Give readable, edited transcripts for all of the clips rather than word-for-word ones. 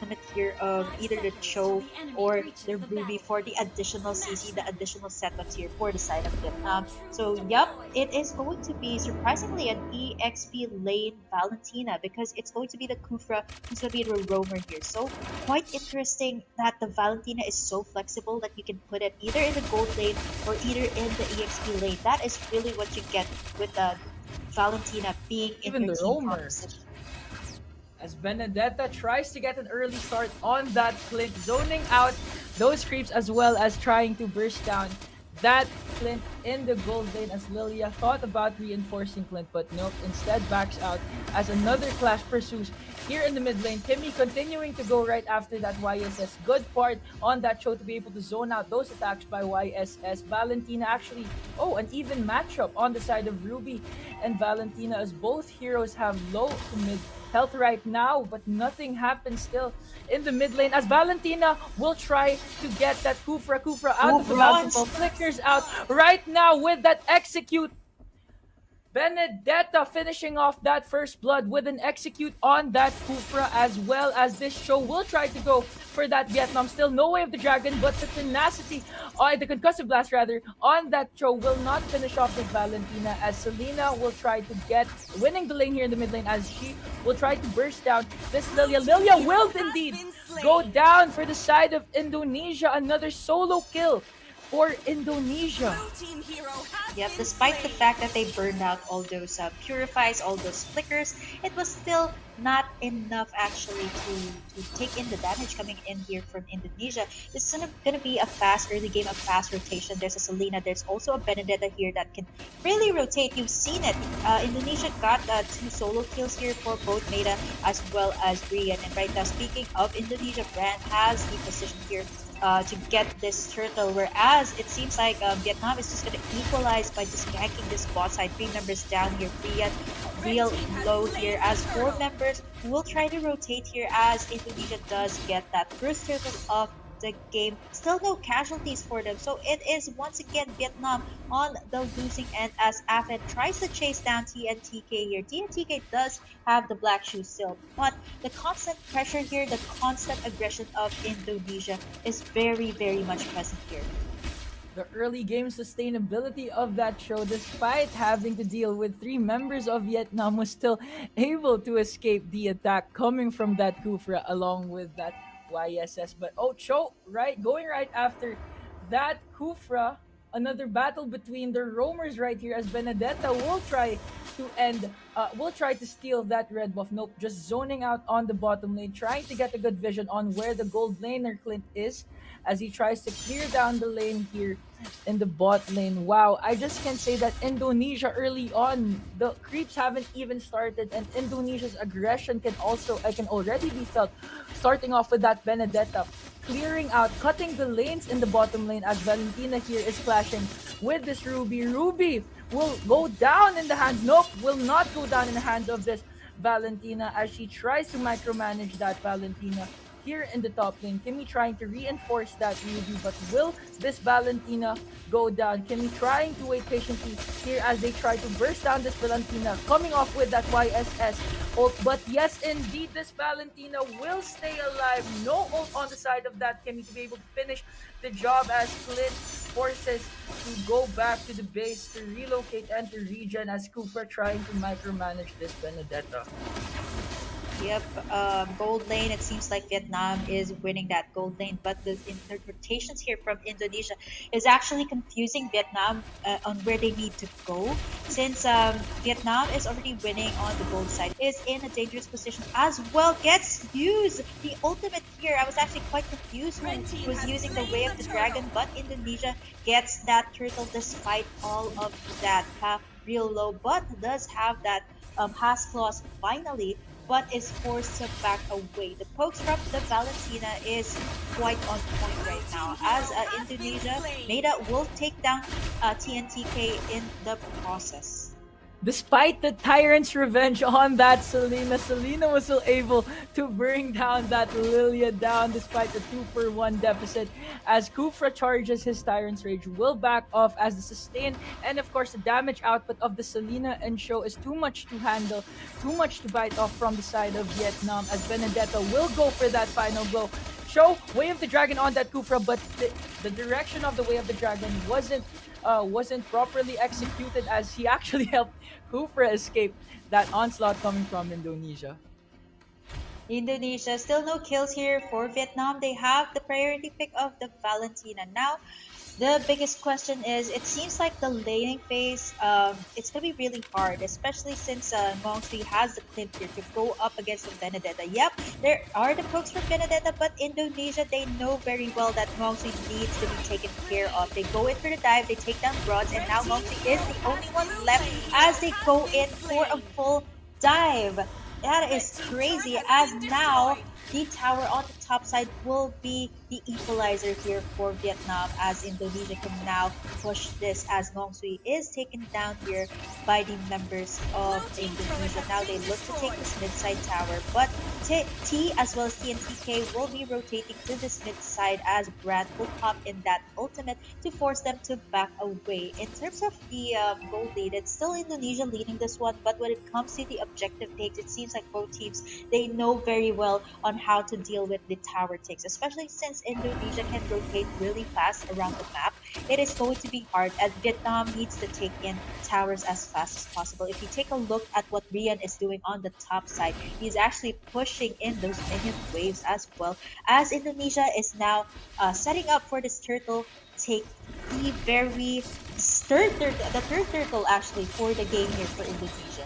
ultimate here of either the Cho or the Ruby for the additional CC, the additional setups here for the side of Vietnam. So, yep, it is going to be surprisingly an EXP lane Valentina because it's going to be the Kufra who's going to be the roamer here. So, quite interesting that the Valentina is so flexible that you can put it either in the gold lane or either in the EXP lane. That is really what you get with the Valentina being in Even her the team roamer, composition. as Benedetta tries to get an early start on that Clint, zoning out those creeps as well as trying to burst down that Clint in the gold lane as Lilia thought about reinforcing Clint, but nope, instead backs out as another clash pursues here in the mid lane. Kimmy continuing to go right after that YSS. Good part on that show to be able to zone out those attacks by YSS. Valentina actually, oh, an even matchup on the side of Ruby and Valentina as both heroes have low to mid health right now, but nothing happens still in the mid lane as Valentina will try to get that Kufra out Ooh, of the bountiful. bronze! Flickers out right now with that execute. Benedetta finishing off that first blood with an execute on that Kufra, as well as this show will try to go for that Vietnam. Still no way of the dragon, but the tenacity, the concussive blast rather, on that show will not finish off this Valentina as Selena will try to get winning the lane here in the mid lane as she will try to burst down this Lilia. Lilia will indeed go down for the side of Indonesia. Another solo kill for Indonesia. Yep, despite the fact that they burned out all those purifies, all those flickers, it was still not enough actually to take in the damage coming in here from Indonesia. This is gonna be a fast early game, a fast rotation. There's a Selena, there's also a Benedetta here that can really rotate. You've seen it. Indonesia got two solo kills here for both Meta as well as Rian. And right now, speaking of Indonesia, Brand has the position here to get this turtle, whereas it seems like Vietnam is just going to equalize by just ganking this bot side. 3 members down here, Brian real low here as 4 members will try to rotate here as Indonesia does get that first turtle of the game. Still no casualties for them, so it is once again Vietnam on the losing end as Afet tries to chase down TNTK here. TNTK does have the black shoe still, but the constant pressure here, the constant aggression of Indonesia is very, very much present here. The early game sustainability of that show, despite having to deal with 3 members of Vietnam, was still able to escape the attack coming from that Kufra along with that YSS. But oh, Cho, right, going right after that Kufra, another battle between the roamers right here as Benedetta will try to end, will try to steal that red buff. Nope, just zoning out on the bottom lane, trying to get a good vision on where the gold laner Clint is as he tries to clear down the lane here in the bot lane. Wow, I just can say that Indonesia early on, the creeps haven't even started, and Indonesia's aggression can already be felt. Starting off with that Benedetta, clearing out, cutting the lanes in the bottom lane as Valentina here is clashing with this Ruby. Ruby will go down in the hands. Nope, will not go down in the hands of this Valentina as she tries to micromanage that Valentina here in the top lane. Kimmy trying to reinforce that Ruby, but will this Valentina go down? Kimmy trying to wait patiently here as they try to burst down this Valentina, coming off with that YSS ult. But yes, indeed, this Valentina will stay alive. No ult on the side of that Kimmy to be able to finish the job as Clint forces to go back to the base to relocate and to regen as Cooper trying to micromanage this Benedetta. Yep, gold lane. It seems like Vietnam is winning that gold lane, but the interpretations here from Indonesia is actually confusing Vietnam on where they need to go. Since Vietnam is already winning on the gold side, is in a dangerous position as well. Gets used the ultimate here. I was actually quite confused who was using the way of the dragon, but Indonesia gets that turtle despite all of that. Real low, but does have that pass clause finally, but is forced to back away. The pokes from the Valentina is quite on point right now, as Indonesia Meta will take down TNTK in the process. Despite the Tyrant's revenge on that Selena was still able to bring down that Lilia down despite the 2-for-1 deficit. As Kufra charges his Tyrant's Rage, will back off as the sustain and of course the damage output of the Selena and Show is too much to handle, too much to bite off from the side of Vietnam as Benedetta will go for that final blow. Show Way of the Dragon on that Kufra, but the direction of the Way of the Dragon wasn't properly executed as he actually helped Kufra escape that onslaught coming from Indonesia. Indonesia, still no kills here for Vietnam. They have the priority pick of the Valentina. Now, the biggest question is it seems like the laning phase, it's going to be really hard, especially since Ngong Sui has the clip here to go up against the Benedetta. Yep, there are the pokes from Benedetta, but Indonesia, they know very well that Ngong Sui needs to be taken care of. They go in for the dive, they take down Bronze, and now Ngong Sui is the only one left as they go in for a full dive. That is crazy, as now the tower on the top side will be the equalizer here for Vietnam, as Indonesia can now push this as Ngong Sui is taken down here by the members of Indonesia. Now they look to take this mid-side tower, but T as well as TNTK will be rotating to this mid-side as Brand will pop in that ultimate to force them to back away. In terms of the goal lead, it's still Indonesia leading this one, but when it comes to the objective takes, it seems like both teams, they know very well on how to deal with the tower takes, especially since Indonesia can rotate really fast around the map. It is going to be hard as Vietnam needs to take in towers as fast as possible. If you take a look at what Rian is doing on the top side, he's actually pushing in those minion waves as well, as Indonesia is now setting up for this turtle take, the very the third turtle actually for the game here for Indonesia.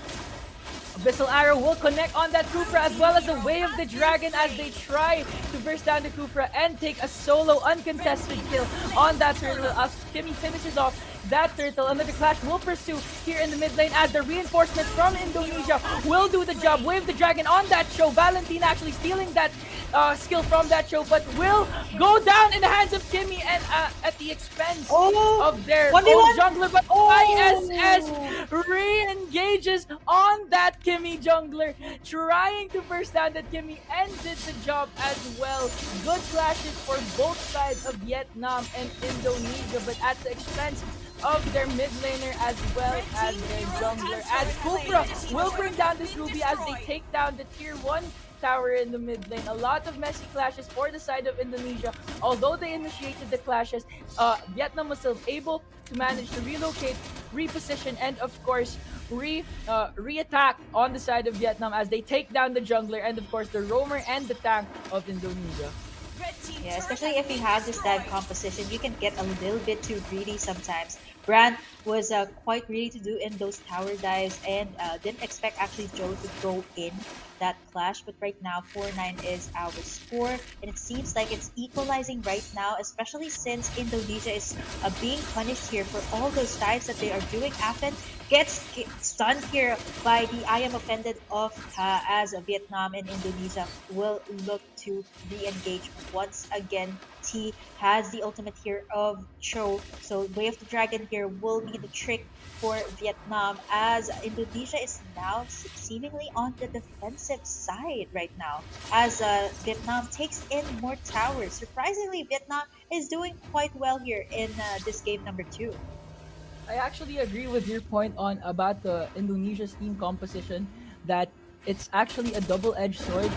Abyssal Arrow will connect on that Kufra as well as the Way of the Dragon as they try to burst down the Kufra and take a solo uncontested kill on that turtle as Kimmy finishes off that turtle. Another clash will pursue here in the mid lane as the reinforcements from Indonesia will do the job. Way of the Dragon on that Show. Valentina actually stealing that skill from that Show, but will go down in the hands of Kimmy and at the expense Oh, of their own 1v1. jungler. But ISS Oh, re-engages on that Kimmy jungler, trying to burst down that Kimmy and did the job as well. Good clashes for both sides of Vietnam and Indonesia, but at the expense of their mid laner as well as their jungler. As Kufra will bring down this Ruby as they take down the tier 1 tower in the mid lane. A lot of messy clashes for the side of Indonesia. Although they initiated the clashes, Vietnam was still able to manage to relocate, reposition, and of course re-attack on the side of Vietnam as they take down the jungler and of course the roamer and the tank of Indonesia. yeah, especially if you have this dive composition, you can get a little bit too greedy sometimes. Brand was quite greedy to do in those tower dives and didn't expect actually Joe to go in that clash. But right now, 4-9 is our score, and it seems like it's equalizing right now, especially since Indonesia is being punished here for all those dives that they are doing. Afen gets stunned here by the I am offended of Ta, as Vietnam and Indonesia will look to re-engage once again. T has the ultimate here of Cho, so Way of the Dragon here will be the trick for Vietnam, as Indonesia is now seemingly on the defensive side right now, as Vietnam takes in more towers. Surprisingly, Vietnam is doing quite well here in this game number 2. I actually agree with your point on about the Indonesia's team composition that it's actually a double-edged sword.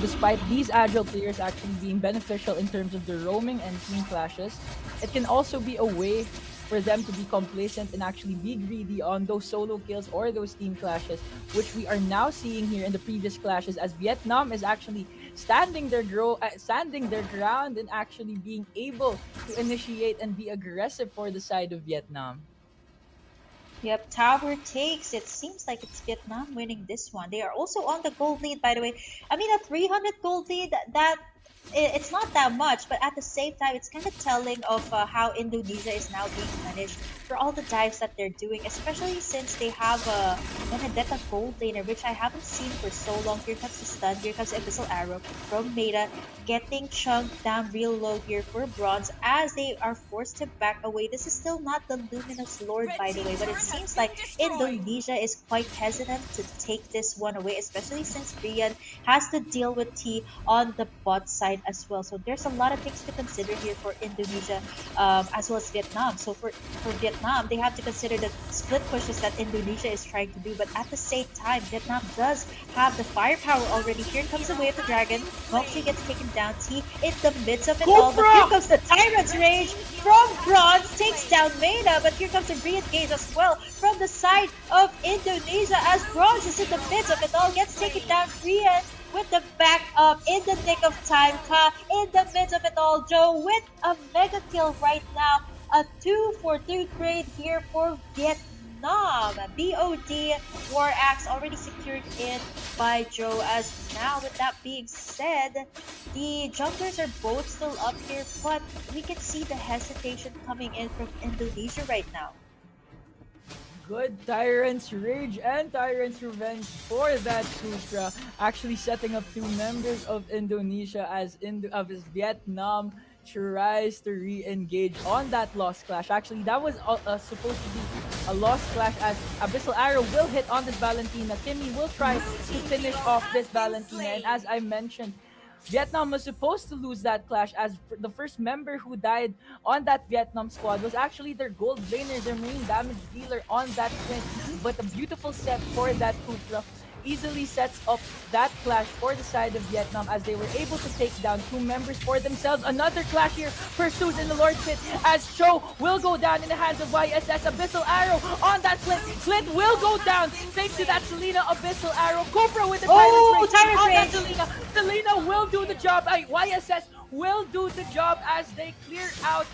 Despite these agile players actually being beneficial in terms of their roaming and team clashes, it can also be a way for them to be complacent and actually be greedy on those solo kills or those team clashes, which we are now seeing here in the previous clashes as Vietnam is actually standing their ground and actually being able to initiate and be aggressive for the side of Vietnam. Yep, Tower takes. It seems like it's Vietnam winning this one. They are also on the gold lead, by the way. I mean, a 300 gold lead, that it's not that much, but at the same time, it's kind of telling of how Indonesia is now being punished for all the dives that they're doing, especially since they have a Benedetta gold laner, which I haven't seen for so long. Here comes the stun, here comes the Abyssal Arrow from Meta, getting chunked down real low here for bronze as they are forced to back away. This is still not the Luminous Lord, by the way, but it seems like Indonesia is quite hesitant to take this one away, especially since Brian has to deal with T on the bot side as well. So there's a lot of things to consider here for Indonesia, as well as Vietnam. So for Vietnam, they have to consider the split pushes that Indonesia is trying to do. But at the same time, Vietnam does have the firepower already. Here comes the Way of the Dragon. Moxie gets taken down. T in the midst of it all. But here Kufra! comes the Tyrant's Rage from Bronze. Takes down Meta. But here comes the re-engage as well from the side of Indonesia as Bronze is in the midst of it all. Gets taken down. Rian with the backup in the nick of time. Ka in the midst of it all. Joe with a mega kill right now. A 2 for 2 trade here for Vietnam. BOD War Axe already secured in by Joe. As now, with that being said, the junglers are both still up here, but we can see the hesitation coming in from Indonesia right now. Good Tyrant's Rage and Tyrant's Revenge for that Kufra. Actually setting up two members of Indonesia as Vietnam tries to re-engage on that Lost Clash. Actually, that was supposed to be a Lost Clash as Abyssal Arrow will hit on this Valentina. Kimmy will try to finish off this Valentina. And as I mentioned, Vietnam was supposed to lose that clash as the first member who died on that Vietnam squad was actually their gold laner, their main damage dealer on that twin. But a beautiful set for that Kufra easily sets up that clash for the side of Vietnam as they were able to take down two members for themselves. Another clash here pursues in the Lord Pit as Cho will go down in the hands of YSS. Abyssal Arrow on that Clint. Clint will go down thanks to that Selena Abyssal Arrow. Cobra with the Oh, Tyrant's Rage Tyrant's on that Rage! Selena. Selena will do the job. YSS will do the job as they clear out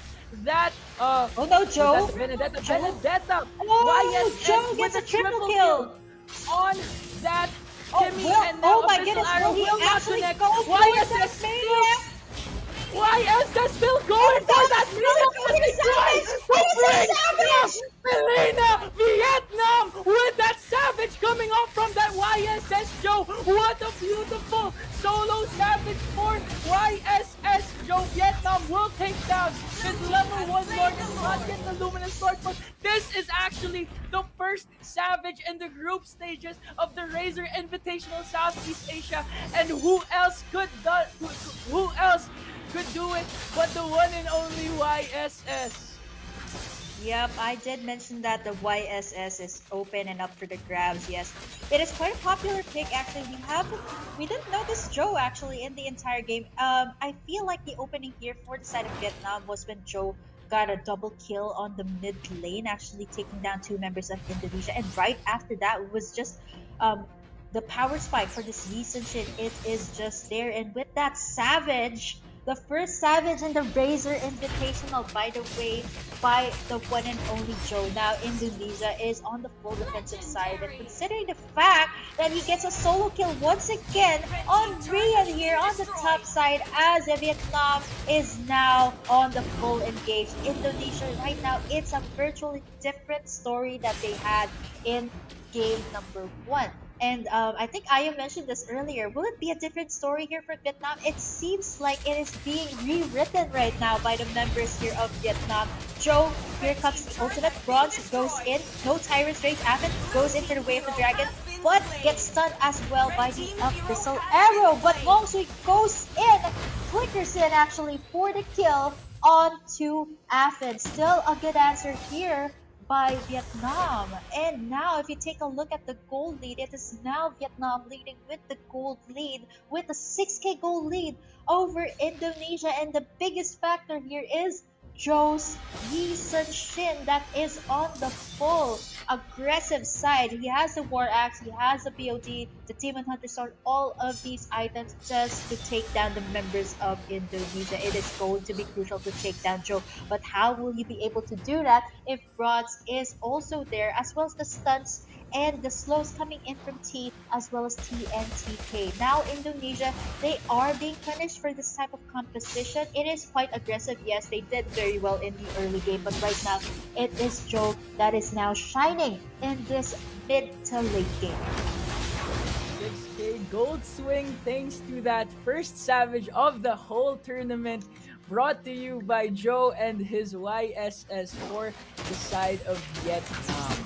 that Oh no, was that Joe! the Benedetta? Joe! Benedetta Oh, YSS Joe with gets a a triple triple kill kill! on that Oh, Kimmy, will, and now oh my Abyssal goodness, Arrow will he will not actually connect. go for YSS that still Mania? YSS still Oh going for no, that will Mina it as be the they try Savage? to It is a bring down Savage! Selena Vietnam with that Savage coming off from that YSS Joe. What a beautiful solo Savage for YSS Joe. Vietnam will take down his level 1 Lord. It's not yet the Luminous Lord, but this is actually the first Savage in the group stages of the Razer Invitational Southeast Asia. And who else who else could do it but the one and only YSS? Yep, I did mention that the YSS is open and up for the grabs. Yes, it is quite a popular pick. Actually, we didn't notice Joe actually in the entire game. I feel like the opening here for the side of Vietnam was when Joe got a double kill on the mid lane, actually taking down two members of Indonesia, and right after that was just um the power spike for this Lee Sin Shin. It is just there, and with that Savage. The first Savage in the Razer Invitational, by the way, by the one and only Joe. Now Indonesia is on the full defensive side, and considering the fact that he gets a solo kill once again on Rian here on the top side, as Vietnam is now on the full engage. Indonesia right now, it's a virtually different story that they had in game number one. And I think Aya mentioned this earlier. Will it be a different story here for Vietnam? It seems like it is being rewritten right now by the members here of Vietnam. Joe, here comes the ultimate. Bronze goes in. No Tyrant's Rage. Aphid goes in for the Way of the Dragon, but gets stunned as well by the Abyssal Arrow. But Longsui goes in, flickers in actually for the kill onto Aphid. Still a good answer here by Vietnam. And now, if you take a look at the gold lead, it is now Vietnam leading with the gold lead, with a 6K gold lead over Indonesia. And the biggest factor here is Joe's Yi Sun Shin that is on the full aggressive side. He has the War Axe, he has the BOD, the Demon Hunter Sword, all of these items just to take down the members of Indonesia. It is going to be crucial to take down Joe. But how will you be able to do that if Bronze is also there, as well as the stunts and the slows coming in from T as well as TNTK. Now Indonesia, they are being punished for this type of composition. It is quite aggressive. Yes, they did very well in the early game, but right now it is Joe that is now shining in this mid to late game. 6K gold swing thanks to that first savage of the whole tournament, brought to you by Joe and his YSS for the side of Vietnam.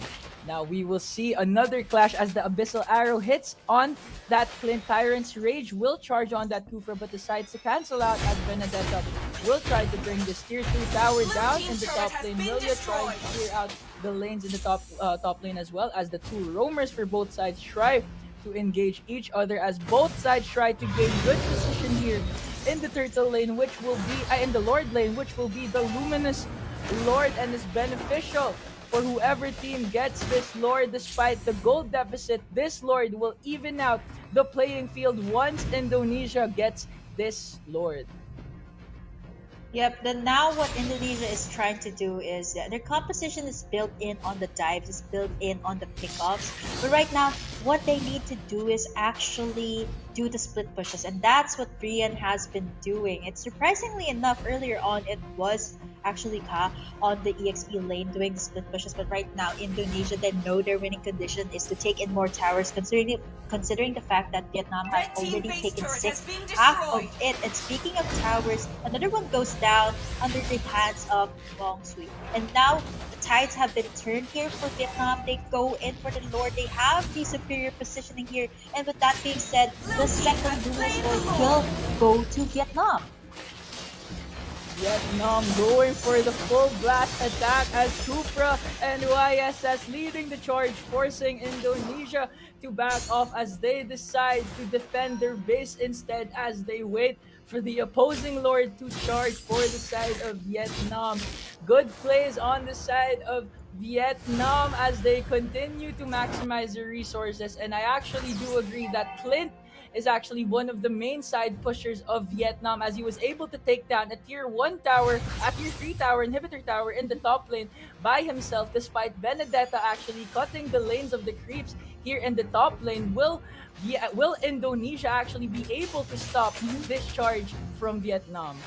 Now we will see another clash as the Abyssal Arrow hits on that Clint. Tyrant's Rage will charge on that Kufra but decides to cancel out as Benedetta will try to bring this tier 2 tower down in the top lane. Milia trying to clear out the lanes in the top lane as well as the two roamers for both sides try to engage each other as both sides try to gain good position here in the turtle lane, which will be in the Lord lane, which will be the Luminous Lord and is beneficial for whoever team gets this Lord. Despite the gold deficit, this Lord will even out the playing field once Indonesia gets this Lord. Yep, then now what Indonesia is trying to do is their composition is built in on the dives, is built in on the pickoffs. But right now, what they need to do is actually do the split pushes, and that's what Brian has been doing. It's surprisingly enough, earlier on it was actually Ka on the EXP lane doing the split pushes, but right now Indonesia they know their winning condition is to take in more towers, considering the fact that Vietnam has already taken six, half of it. And speaking of towers, another one goes down under the hands of Bong Sui. And now the tides have been turned here for Vietnam. They go in for the Lord. They have the superior positioning here. And with that being said, the second Luminous Lord will go to Vietnam. Vietnam going for the full blast attack as Kufra and YSS leading the charge, forcing Indonesia to back off as they decide to defend their base instead as they wait for the opposing Lord to charge for the side of Vietnam. Good plays on the side of Vietnam as they continue to maximize their resources, and I actually do agree that Clint is actually one of the main side pushers of Vietnam as he was able to take down a tier 1 tower, a tier 3 tower, inhibitor tower in the top lane by himself despite Benedetta actually cutting the lanes of the creeps here in the top lane. Will Indonesia actually be able to stop this charge from Vietnam?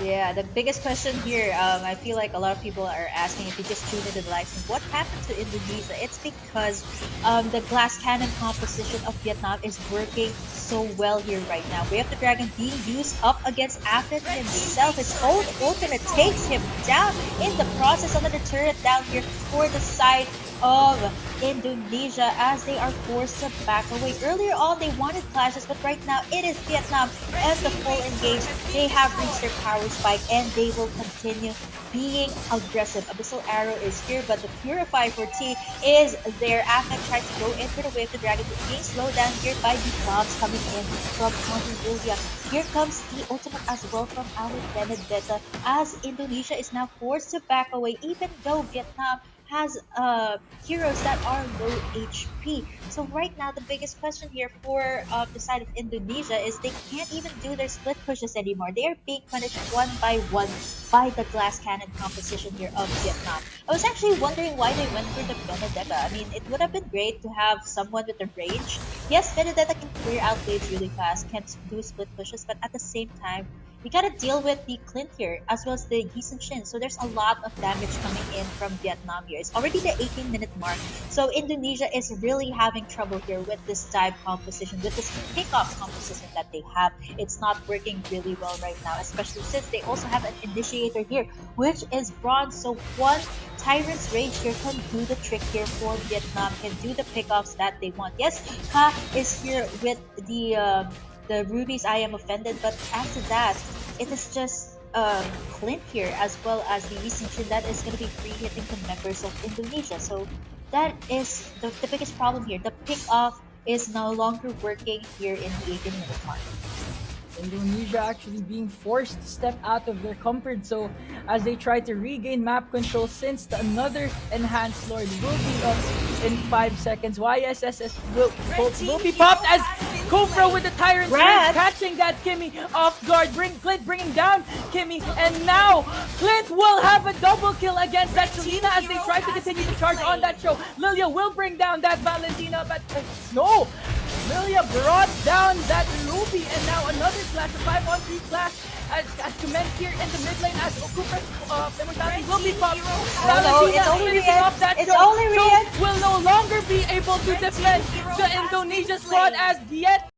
Yeah, the biggest question here, I feel like a lot of people are asking if you just tune into the live stream, what happened to Indonesia? It's because the glass cannon composition of Vietnam is working so well here right now. We have the dragon being used up against Afid himself. His own ultimate takes him down in the process. Another turret down here for the side of Indonesia as they are forced to back away. Earlier on, they wanted clashes, but right now it is Vietnam and the full engage. They have reached their power spike and they will continue being aggressive. Abyssal Arrow is here, but the Purify for T is there. After tries to go in for the wave, the dragon is being slowed down here by the bombs coming in from Counter Ilya. Here comes the ultimate as well from our Benedetta as Indonesia is now forced to back away, even though Vietnam has heroes that are low HP. So right now, the biggest question here for the side of Indonesia is they can't even do their split pushes anymore. They are being punished one by one by the glass cannon composition here of Vietnam. I was actually wondering why they went for the Benedetta. I mean, it would have been great to have someone with the range. Yes, Benedetta can clear out blades really fast, can do split pushes, but at the same time, we gotta deal with the Clint here as well as the Yisun Shin. So there's a lot of damage coming in from Vietnam here. It's already the 18-minute mark. So Indonesia is really having trouble here with this dive composition, with this pickoff composition that they have. It's not working really well right now, especially since they also have an initiator here, which is bronze. So one Tyrant's Rage here can do the trick here for Vietnam, can do the pickoffs that they want. Yes, Ka is here with the rubies. I am offended, but after that, it is just Clint here as well as the Yisun that is going to be free hitting the members of Indonesia. So that is the biggest problem here. The pick off is no longer working here in the 18-minute mark. Indonesia actually being forced to step out of their comfort zone as they try to regain map control since another enhanced lord will be up in 5 seconds. YSSS will be popped as Kofra with the Tyrant's Rage, Brad, catching that Kimmy off guard. Clint bringing down Kimmy, and now Clint will have a double kill against that Selena as they try to continue to charge on that show. Lilia will bring down that Valentina, but no! Lilia brought down that Ruby, and now another clash, a 5-on-3 clash as commenced here in the mid lane as Okupra's immortality will be popped. Valentina finishing off that show. So will no longer be able to defend the Indonesia squad as yet